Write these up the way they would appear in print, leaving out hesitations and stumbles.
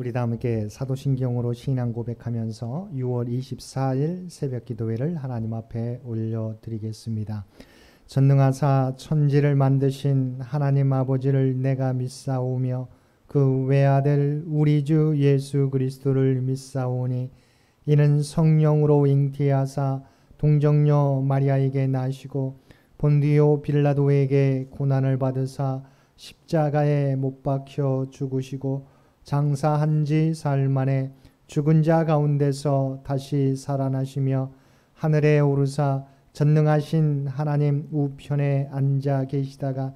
우리 다 함께 사도신경으로 신앙 고백하면서 6월 24일 새벽 기도회를 하나님 앞에 올려드리겠습니다. 전능하사 천지를 만드신 하나님 아버지를 내가 믿사오며 그 외아들 우리 주 예수 그리스도를 믿사오니 이는 성령으로 잉태하사 동정녀 마리아에게 나시고 본디오 빌라도에게 고난을 받으사 십자가에 못 박혀 죽으시고 장사한 지 사흘 만에 죽은 자 가운데서 다시 살아나시며 하늘에 오르사 전능하신 하나님 우편에 앉아 계시다가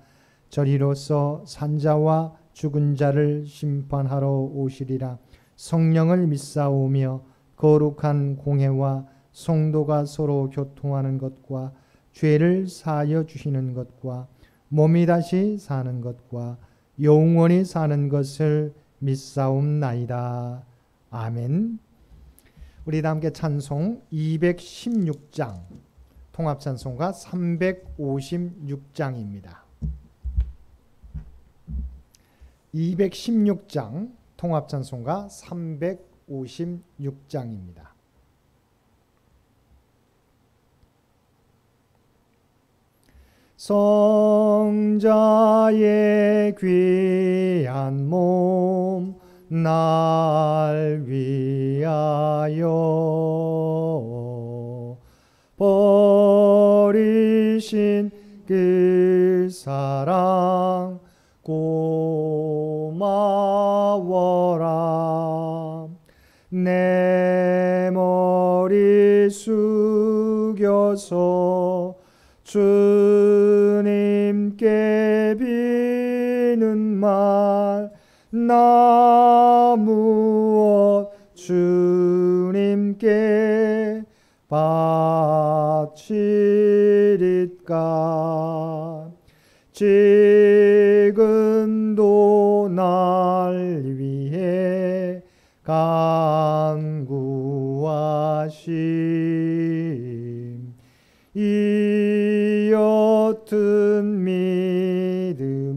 저리로서 산자와 죽은 자를 심판하러 오시리라. 성령을 믿사오며 거룩한 공회와 성도가 서로 교통하는 것과 죄를 사하여 주시는 것과 몸이 다시 사는 것과 영원히 사는 것을 믿사옵나이다. 아멘. 우리 다 함께 찬송 216장, 통합찬송가 356장입니다. 216장, 통합찬송가 356장입니다. 성자의 귀한 몸 날 위하여 버리신 그 사랑 고마워라. 내 머리 숙여서 주님께 비는 말 나 무엇 주님께 바치리까. 지금도 날 위해 간구하심 이 옅은 믿음이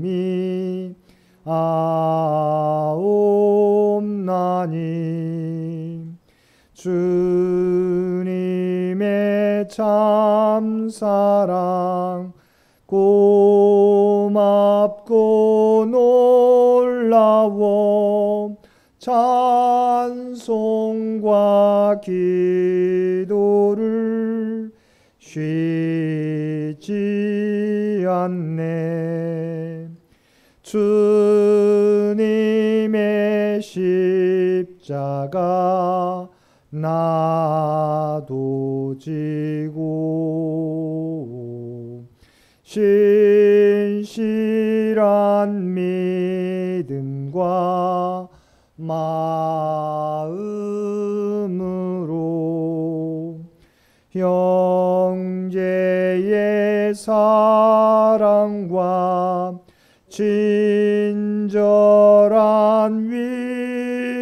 아옵나니. 주님의 참사랑 고맙고 놀라워 찬송과 기도를 쉬지 않네. 주님의 십자가 나도 지고 신실한 믿음과 마음으로 형제의 사랑과 친절한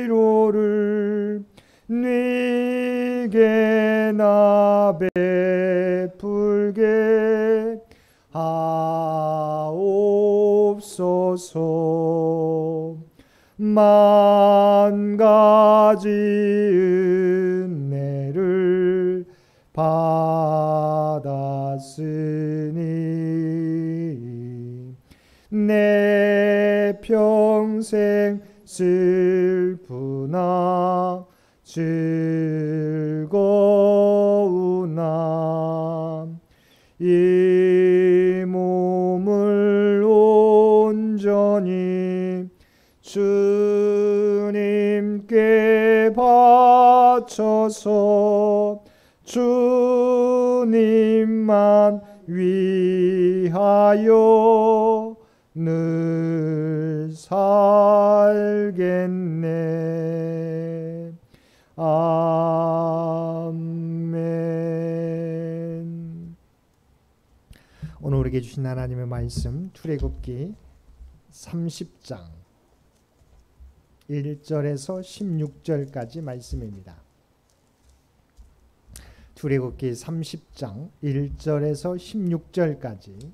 위로를 네게 나 베풀게 하옵소서. 만 가지 은혜를 받았으니 내 평생 슬프나 즐거우나 이 몸을 온전히 주님께 바쳐서 주님만 위하여 늘 살겠네. 아멘. 오늘 우리에게 주신 하나님의 말씀 출애굽기 30장 1절에서 16절까지 말씀입니다. 출애굽기 30장 1절에서 16절까지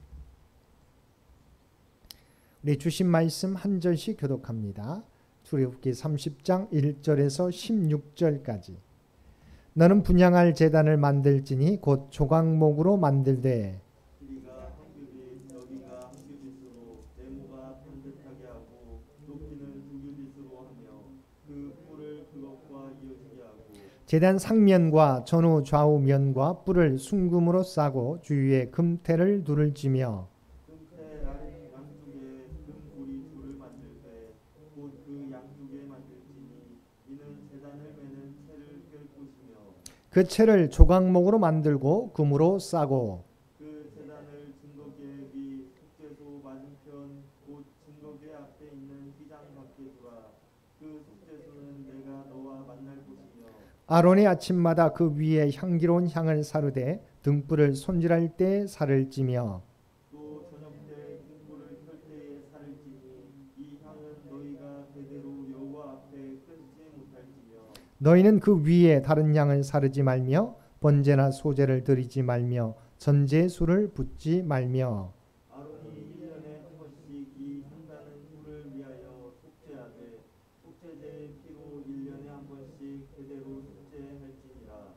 우리 주신 말씀 한 절씩 교독합니다. 출애굽기 30장 1절에서 16절까지. 너는 분향할 제단을 만들지니 곧 조각목으로 만들되 길이가 한 규빗, 너비가 한 규빗으로 네모가 반듯하게 하고 높이는 두 규빗으로 하며 그 뿔을 그것과 이어지게 하고 제단 상면과 전후 좌우 면과 뿔을 순금으로 싸고 주위에 금테를 둘을 지며 금태 아래 양쪽에 금고리 둘을 만들되 곧 그 양쪽에 만들지니 이는 제단을 매는 채를 꿰 것이며 그 채를 조각목으로 만들고 금으로 싸고 그 제단을 증거궤 위 속죄소 맞은편 곧 증거궤 앞에 있는 휘장 밖에 두라. 그 속죄소는 내가 너와 만날 곳이며 아론이 아침마다 그 위에 향기로운 향을 사르되 등불을 손질할 때 살을 찌며 또 저녁 때 등불을 켤 때에 살을 찌니 이 향은 너희가 대대로 여호와 앞에 끊지 못할지며 너희는 그 위에 다른 양을 사르지 말며 번제나 소제를 드리지 말며 전제의 술을 붓지 말며 아론이 1년에 한 번씩 이 향단은 불을 위하여 속죄하되 속죄제의 피로 1년에 한 번씩 대대로 속죄할지니라.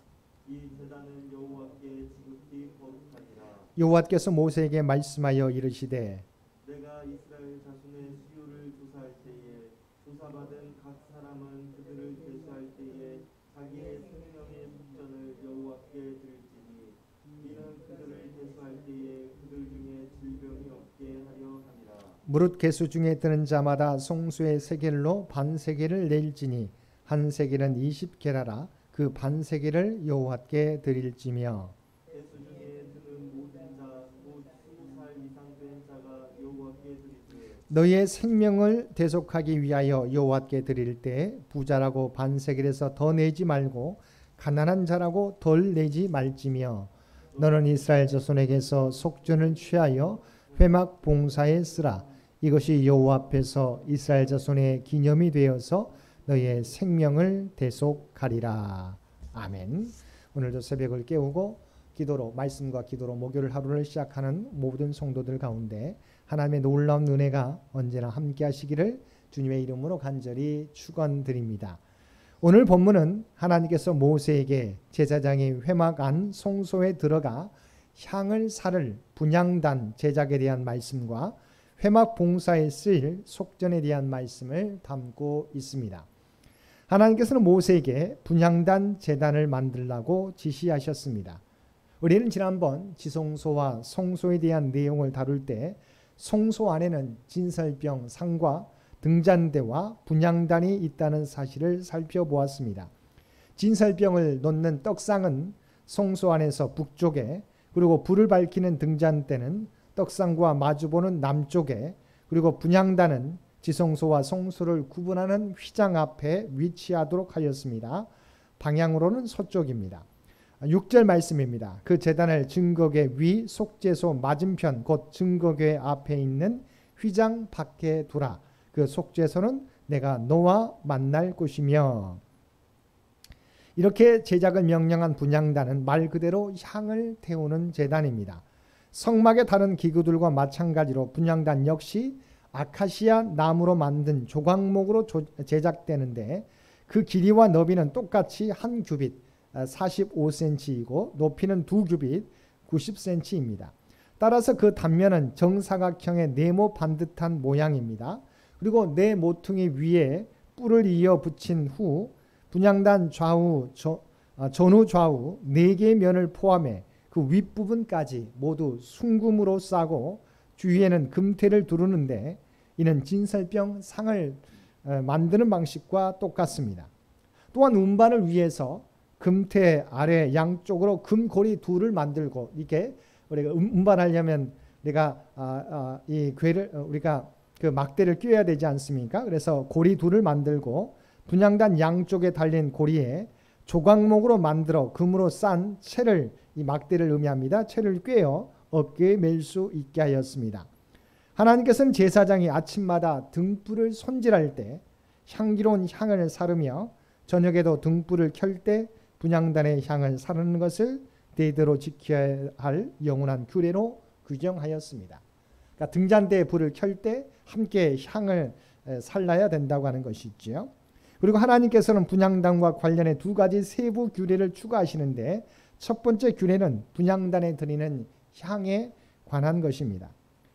이 제단은 여호와께 지극히 거룩하니라. 여호와께서 모세에게 말씀하여 이르시되 내가 이스라엘 자손의 수요를 조사할 때에 조사받은 각 사람은 그들을 계수할 때에 자기의 생명의 속전을 여호와께 드릴지니 이는 그들을 계수할 때에 그들 중에 질병이 없게 하려 함이라. 무릇 계수 중에 드는 자마다 송수의 세겔로 반세겔을 낼지니 한 세겔은 20게라라 그 반세겔을 여호와께 드릴지며 계수 중에 드는 모든 자 곧 20살 이상 된 자가 여호와께 드리되 너희의 생명을 대속하기 위하여 여호와께 드릴 때 부자라고 반세겔에서 더 내지 말고 가난한 자라고 덜 내지 말지며 너는 이스라엘 자손에게서 속전을 취하여 회막 봉사에 쓰라. 이것이 여호와 앞에서 이스라엘 자손의 기념이 되어서 너희의 생명을 대속하리라. 아멘. 오늘도 새벽을 깨우고 기도로 말씀과 기도로 목요일 하루를 시작하는 모든 성도들 가운데 하나님의 놀라운 은혜가 언제나 함께 하시기를 주님의 이름으로 간절히 축원드립니다. 오늘 본문은 하나님께서 모세에게 제사장이 회막 안 성소에 들어가 향을 사를 분향단 제작에 대한 말씀과 회막 봉사에 쓰일 속전에 대한 말씀을 담고 있습니다. 하나님께서는 모세에게 분향단 제단을 만들라고 지시하셨습니다. 우리는 지난번 지성소와 성소에 대한 내용을 다룰 때 성소 안에는 진설병 상과 등잔대와 분향단이 있다는 사실을 살펴보았습니다. 진설병을 놓는 떡상은 성소 안에서 북쪽에, 그리고 불을 밝히는 등잔대는 떡상과 마주보는 남쪽에, 그리고 분향단은 지성소와 성소를 구분하는 휘장 앞에 위치하도록 하였습니다. 방향으로는 서쪽입니다. 6절 말씀입니다. 그 제단을 증거궤 위 속죄소 맞은편 곧 증거궤 앞에 있는 휘장 밖에 두라. 그 속죄소는 내가 너와 만날 곳이며. 이렇게 제작을 명령한 분향단은 말 그대로 향을 태우는 제단입니다. 성막의 다른 기구들과 마찬가지로 분향단 역시 아카시아 나무로 만든 조각목으로 제작되는데 그 길이와 너비는 똑같이 한 규빗 45cm이고 높이는 두 규빗 90cm입니다. 따라서 그 단면은 정사각형의 네모 반듯한 모양입니다. 그리고 네 모퉁이 위에 뿔을 이어 붙인 후 분향단 좌우 전후 좌우 4개의 면을 포함해 그 윗부분까지 모두 순금으로 싸고 주위에는 금테를 두르는데 이는 진설병 상을 만드는 방식과 똑같습니다. 또한 운반을 위해서 금테 아래 양쪽으로 금고리 둘을 만들고, 이게 우리가 운반하려면 우리가 이 궤를 우리가 그 막대를 꿰야 되지 않습니까? 그래서 고리 둘을 만들고 분향단 양쪽에 달린 고리에 조각목으로 만들어 금으로 싼 채를, 이 막대를 의미합니다. 채를 꿰어 어깨에 맬 수 있게 하였습니다. 하나님께서는 제사장이 아침마다 등불을 손질할 때 향기로운 향을 사르며 저녁에도 등불을 켤 때 분향단의 향을 사르는 것을 대대로 지켜야 할 영원한 규례로 규정하였습니다. 그러니까 등잔대에 불을 켤 때 함께 향을 살라야 된다고 하는 것이지요. 그리고 하나님께서는 분향단과 관련해 두 가지 세부 규례를 추가하시는데 첫 번째 규례는 분향단에 드리는 향에 관한 것입니다.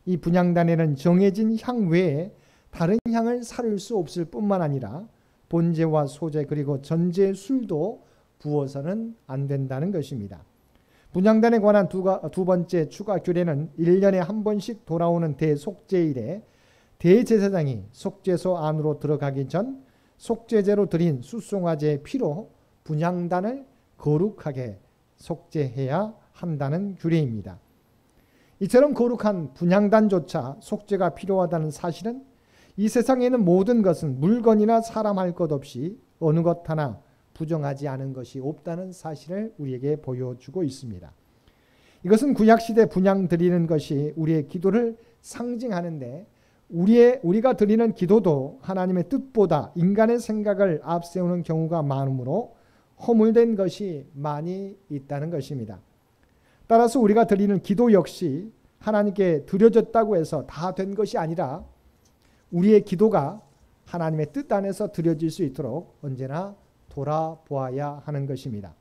이 분향단에는 정해진 향 외에 다른 향을 살을 수 없을 뿐만 아니라 본제와 소제 그리고 전제 술도 부어서는 안 된다는 것입니다. 분향단에 관한 두 번째 추가 규례는 1년에 한 번씩 돌아오는 대속죄일에 대제사장이 속죄소 안으로 들어가기 전 속죄제로 드린 수송아지의 피로 분향단을 거룩하게 속죄해야 한다는 규례입니다. 이처럼 거룩한 분향단조차 속죄가 필요하다는 사실은 이 세상에 있는 모든 것은 물건이나 사람 할 것 없이 어느 것 하나 부정하지 않은 것이 없다는 사실을 우리에게 보여주고 있습니다. 이것은 구약시대 분향 드리는 것이 우리의 기도를 상징하는데 우리가 드리는 기도도 하나님의 뜻보다 인간의 생각을 앞세우는 경우가 많으므로 허물된 것이 많이 있다는 것입니다. 따라서 우리가 드리는 기도 역시 하나님께 드려졌다고 해서 다 된 것이 아니라 우리의 기도가 하나님의 뜻 안에서 드려질 수 있도록 언제나 돌아보아야 하는 것입니다.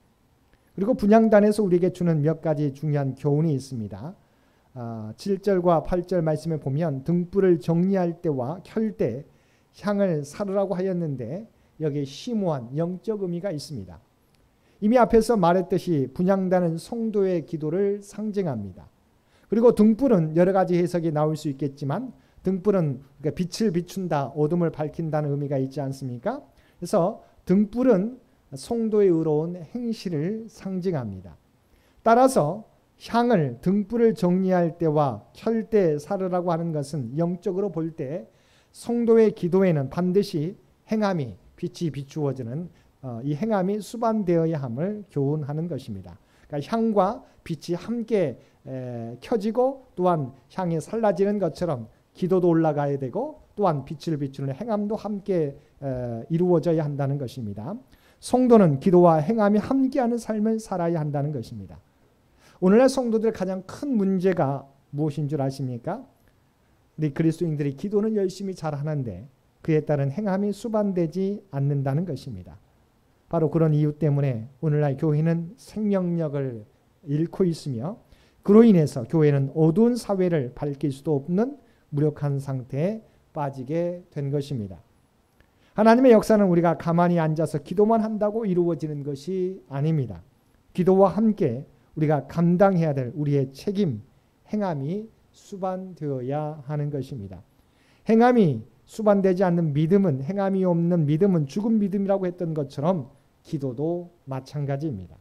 그리고 분향단에서 우리에게 주는 몇 가지 중요한 교훈이 있습니다. 7절과 8절 말씀에 보면 등불을 정리할 때와 켤 때 향을 사르라고 하였는데 여기에 심오한 영적 의미가 있습니다. 이미 앞에서 말했듯이 분향단은 성도의 기도를 상징합니다. 그리고 등불은 여러 가지 해석이 나올 수 있겠지만 등불은 빛을 비춘다, 어둠을 밝힌다는 의미가 있지 않습니까? 그래서 등불은 성도의 의로운 행실을 상징합니다. 따라서 향을 등불을 정리할 때와 켤 때 사르라고 하는 것은 영적으로 볼 때 성도의 기도에는 반드시 행함이 빛이 비추어지는 이 행함이 수반되어야 함을 교훈하는 것입니다. 그러니까 향과 빛이 함께 켜지고 또한 향이 살라지는 것처럼 기도도 올라가야 되고 또한 빛을 비추는 행함도 함께 이루어져야 한다는 것입니다. 성도는 기도와 행함이 함께하는 삶을 살아야 한다는 것입니다. 오늘날 성도들의 가장 큰 문제가 무엇인 줄 아십니까? 우리 그리스도인들이 기도는 열심히 잘하는데 그에 따른 행함이 수반되지 않는다는 것입니다. 바로 그런 이유 때문에 오늘날 교회는 생명력을 잃고 있으며 그로 인해서 교회는 어두운 사회를 밝힐 수도 없는 무력한 상태에 빠지게 된 것입니다. 하나님의 역사는 우리가 가만히 앉아서 기도만 한다고 이루어지는 것이 아닙니다. 기도와 함께 우리가 감당해야 될 우리의 책임, 행함이 수반되어야 하는 것입니다. 행함이 수반되지 않는 믿음은, 행함이 없는 믿음은 죽은 믿음이라고 했던 것처럼 기도도 마찬가지입니다.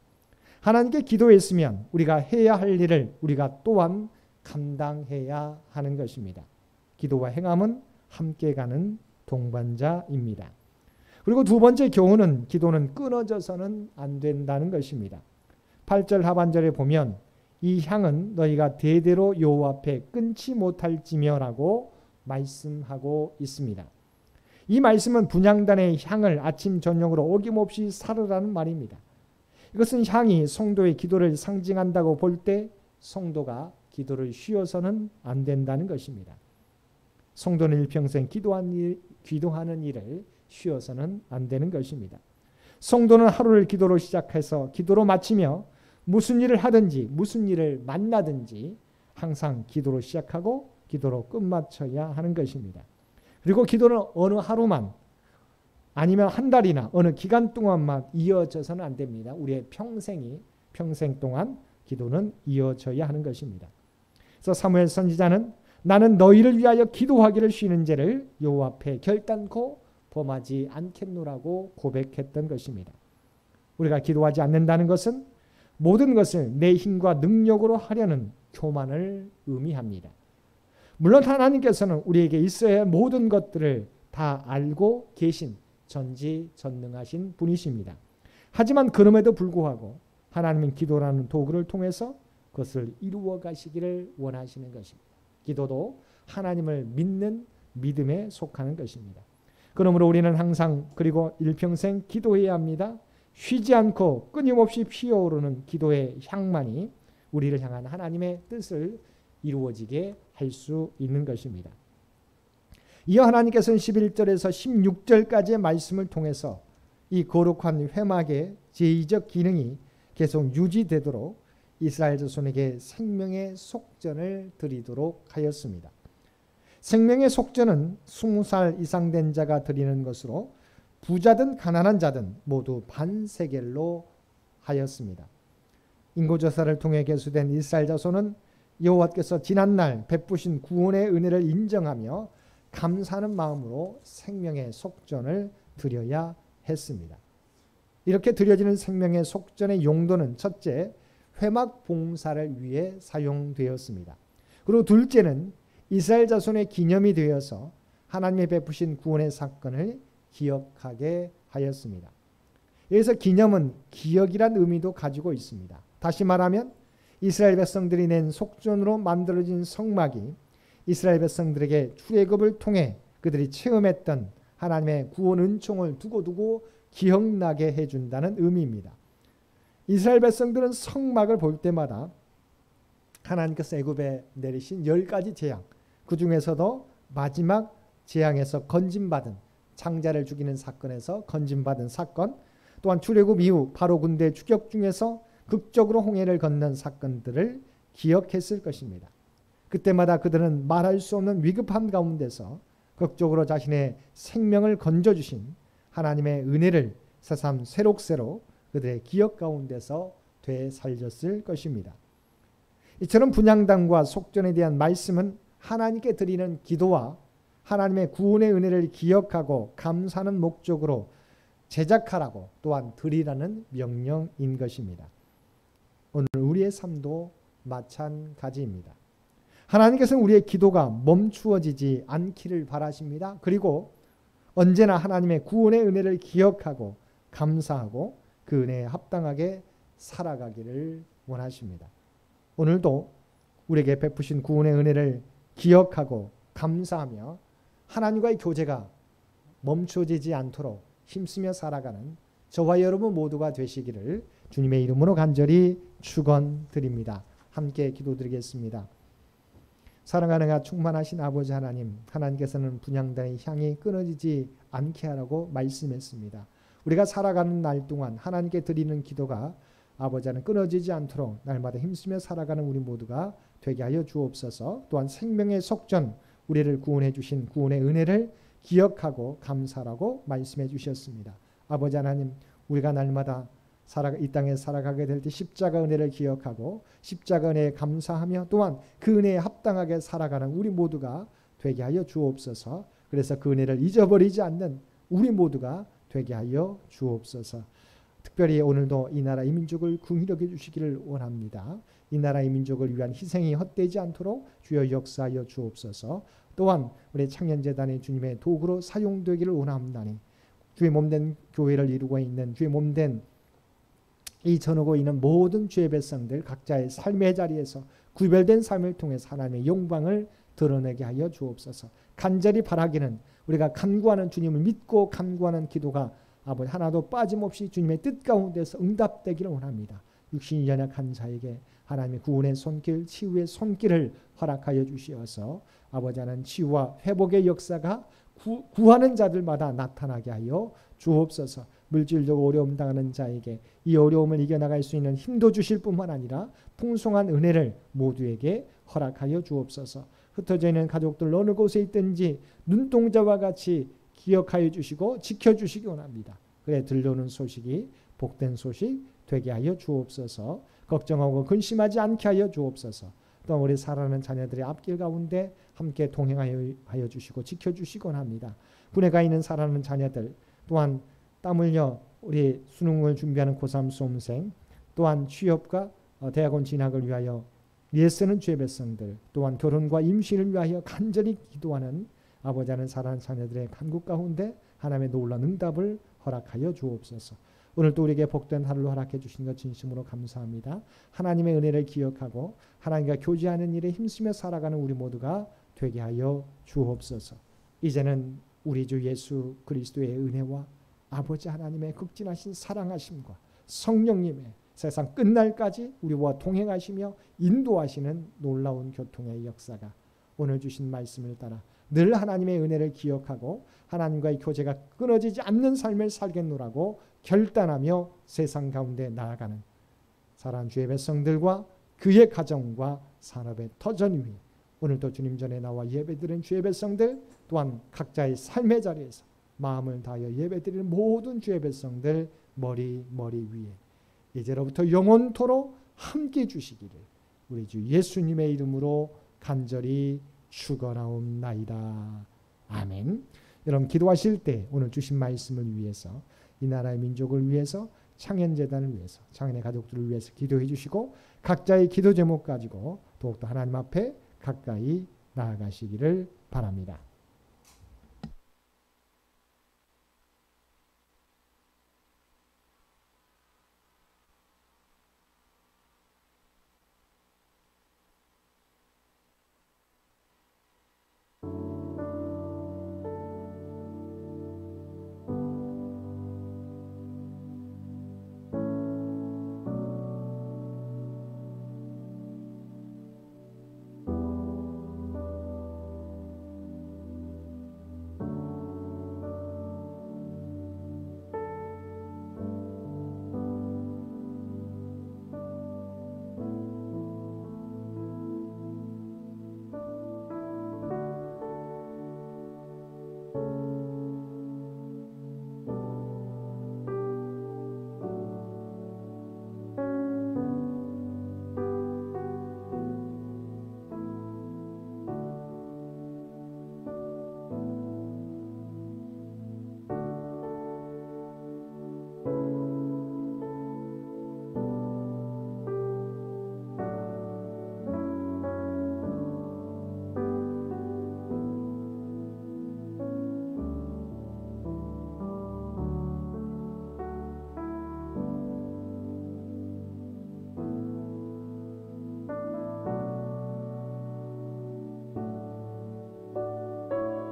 하나님께 기도했으면 우리가 해야 할 일을 우리가 또한 감당해야 하는 것입니다. 기도와 행함은 함께 가는 동반자입니다. 그리고 두 번째 교훈은 기도는 끊어져서는 안 된다는 것입니다. 8절 하반절에 보면 이 향은 너희가 대대로 여호와 앞에 끊지 못할지며라고 말씀하고 있습니다. 이 말씀은 분향단의 향을 아침 저녁으로 어김없이 사르라는 말입니다. 이것은 향이 성도의 기도를 상징한다고 볼 때 성도가 기도를 쉬어서는 안 된다는 것입니다. 성도는 일평생 기도하는 일을 쉬어서는 안 되는 것입니다. 성도는 하루를 기도로 시작해서 기도로 마치며 무슨 일을 하든지 무슨 일을 만나든지 항상 기도로 시작하고 기도로 끝마쳐야 하는 것입니다. 그리고 기도는 어느 하루만 아니면 한 달이나 어느 기간 동안만 이어져서는 안 됩니다. 우리의 평생 동안 기도는 이어져야 하는 것입니다. 그래서 사무엘 선지자는 나는 너희를 위하여 기도하기를 쉬는 죄를 여호와 앞에 결단코 범하지 않겠노라고 고백했던 것입니다. 우리가 기도하지 않는다는 것은 모든 것을 내 힘과 능력으로 하려는 교만을 의미합니다. 물론 하나님께서는 우리에게 있어야 할 모든 것들을 다 알고 계신 전지전능하신 분이십니다. 하지만 그럼에도 불구하고 하나님은 기도라는 도구를 통해서 그것을 이루어 가시기를 원하시는 것입니다. 기도도 하나님을 믿는 믿음에 속하는 것입니다. 그러므로 우리는 항상 그리고 일평생 기도해야 합니다. 쉬지 않고 끊임없이 피어오르는 기도의 향만이 우리를 향한 하나님의 뜻을 이루어지게 할 수 있는 것입니다. 이어 하나님께서는 11절에서 16절까지의 말씀을 통해서 이 거룩한 회막의 제의적 기능이 계속 유지되도록 이스라엘 자손에게 생명의 속전을 드리도록 하였습니다. 생명의 속전은 20살 이상 된 자가 드리는 것으로 부자든 가난한 자든 모두 반세겔로 하였습니다. 인고조사를 통해 계수된 이스라엘 자손은 여호와께서 지난날 베푸신 구원의 은혜를 인정하며 감사하는 마음으로 생명의 속전을 드려야 했습니다. 이렇게 드려지는 생명의 속전의 용도는 첫째, 회막 봉사를 위해 사용되었습니다. 그리고 둘째는 이스라엘 자손의 기념이 되어서 하나님의 베푸신 구원의 사건을 기억하게 하였습니다. 여기서 기념은 기억이란 의미도 가지고 있습니다. 다시 말하면 이스라엘 백성들이 낸 속전으로 만들어진 성막이 이스라엘 백성들에게 출애굽을 통해 그들이 체험했던 하나님의 구원 은총을 두고두고 기억나게 해준다는 의미입니다. 이스라엘 백성들은 성막을 볼 때마다 하나님께서 애굽에 내리신 10가지 재앙, 그 중에서도 마지막 재앙에서 건짐받은 장자를 죽이는 사건에서 건짐받은 사건, 또한 출애굽 이후 바로 군대 추격 중에서 극적으로 홍해를 건넌 사건들을 기억했을 것입니다. 그때마다 그들은 말할 수 없는 위급함 가운데서 극적으로 자신의 생명을 건져주신 하나님의 은혜를 새삼 새록새록 그들의 기억 가운데서 되살렸을 것입니다. 이처럼 분향단과 속전에 대한 말씀은 하나님께 드리는 기도와 하나님의 구원의 은혜를 기억하고 감사하는 목적으로 제작하라고 또한 드리라는 명령인 것입니다. 오늘 우리의 삶도 마찬가지입니다. 하나님께서는 우리의 기도가 멈추어지지 않기를 바라십니다. 그리고 언제나 하나님의 구원의 은혜를 기억하고 감사하고 그 은혜에 합당하게 살아가기를 원하십니다. 오늘도 우리에게 베푸신 구원의 은혜를 기억하고 감사하며 하나님과의 교제가 멈춰지지 않도록 힘쓰며 살아가는 저와 여러분 모두가 되시기를 주님의 이름으로 간절히 축원드립니다. 함께 기도드리겠습니다. 사랑하는 충만하신 아버지 하나님, 하나님께서는 분향단의 향이 끊어지지 않게 하라고 말씀했습니다. 우리가 살아가는 날 동안 하나님께 드리는 기도가 아버지는 끊어지지 않도록 날마다 힘쓰며 살아가는 우리 모두가 되게 하여 주옵소서. 또한 생명의 속전, 우리를 구원해 주신 구원의 은혜를 기억하고 감사하라고 말씀해 주셨습니다. 아버지 하나님, 우리가 날마다 이 땅에 살아가게 될 때 십자가 은혜를 기억하고 십자가 은혜에 감사하며 또한 그 은혜에 합당하게 살아가는 우리 모두가 되게 하여 주옵소서. 그래서 그 은혜를 잊어버리지 않는 우리 모두가 되게 하여 주옵소서. 특별히 오늘도 이 나라 이 민족을 긍휼히 여겨 주시기를 원합니다. 이 나라 이 민족을 위한 희생이 헛되지 않도록 주여 역사하여 주옵소서. 또한 우리 창년재단의 주님의 도구로 사용되기를 원합나니 주의 몸된 교회를 이루고 있는 주의 몸된 이 전하고 있는 모든 주의 백성들 각자의 삶의 자리에서 구별된 삶을 통해서 하나님의 영광을 드러내게 하여 주옵소서. 간절히 바라기는 우리가 간구하는 주님을 믿고 간구하는 기도가 아버지 하나도 빠짐없이 주님의 뜻 가운데서 응답되기를 원합니다. 육신이 연약한 자에게 하나님의 구원의 손길, 치유의 손길을 허락하여 주시어서 아버지 하나님 치유와 회복의 역사가 구하는 자들마다 나타나게 하여 주옵소서. 물질적 어려움 당하는 자에게 이 어려움을 이겨나갈 수 있는 힘도 주실 뿐만 아니라 풍성한 은혜를 모두에게 허락하여 주옵소서. 흩어져 있는 가족들 어느 곳에 있든지 눈동자와 같이 기억하여 주시고 지켜주시기 원합니다. 그래 들려오는 소식이 복된 소식 되게 하여 주옵소서. 걱정하고 근심하지 않게 하여 주옵소서. 또 우리 사랑하는 자녀들의 앞길 가운데 함께 동행하여 주시고 지켜주시곤 합니다. 군에 가 있는 사랑하는 자녀들 또한 땀 흘려 우리 수능을 준비하는 고3 수험생 또한 취업과 대학원 진학을 위하여 예쓰는 주의 백성들 또한 결혼과 임신을 위하여 간절히 기도하는 아버지 하는 사랑하는 자녀들의 간구 가운데 하나님의 놀라운 응답을 허락하여 주옵소서. 오늘도 우리에게 복된 하루를 허락해 주신 것 진심으로 감사합니다. 하나님의 은혜를 기억하고 하나님과 교제하는 일에 힘쓰며 살아가는 우리 모두가 되게 하여 주옵소서. 이제는 우리 주 예수 그리스도의 은혜와 아버지 하나님의 극진하신 사랑하심과 성령님의 세상 끝날까지 우리와 동행하시며 인도하시는 놀라운 교통의 역사가 오늘 주신 말씀을 따라 늘 하나님의 은혜를 기억하고 하나님과의 교제가 끊어지지 않는 삶을 살겠노라고 결단하며 세상 가운데 나아가는 사랑하는 주의 백성들과 그의 가정과 산업의 터전 위에 오늘도 주님 전에 나와 예배드리는 주의 백성들 또한 각자의 삶의 자리에서 마음을 다하여 예배드리는 모든 주의 백성들 머리 위에 이제로부터 영원토록 함께 주시기를 우리 주 예수님의 이름으로 간절히 축원하옵나이다. 아멘. 여러분 기도하실 때 오늘 주신 말씀을 위해서 이 나라의 민족을 위해서 창현재단을 위해서 창현의 가족들을 위해서 기도해 주시고 각자의 기도 제목 가지고 더욱더 하나님 앞에 가까이 나아가시기를 바랍니다.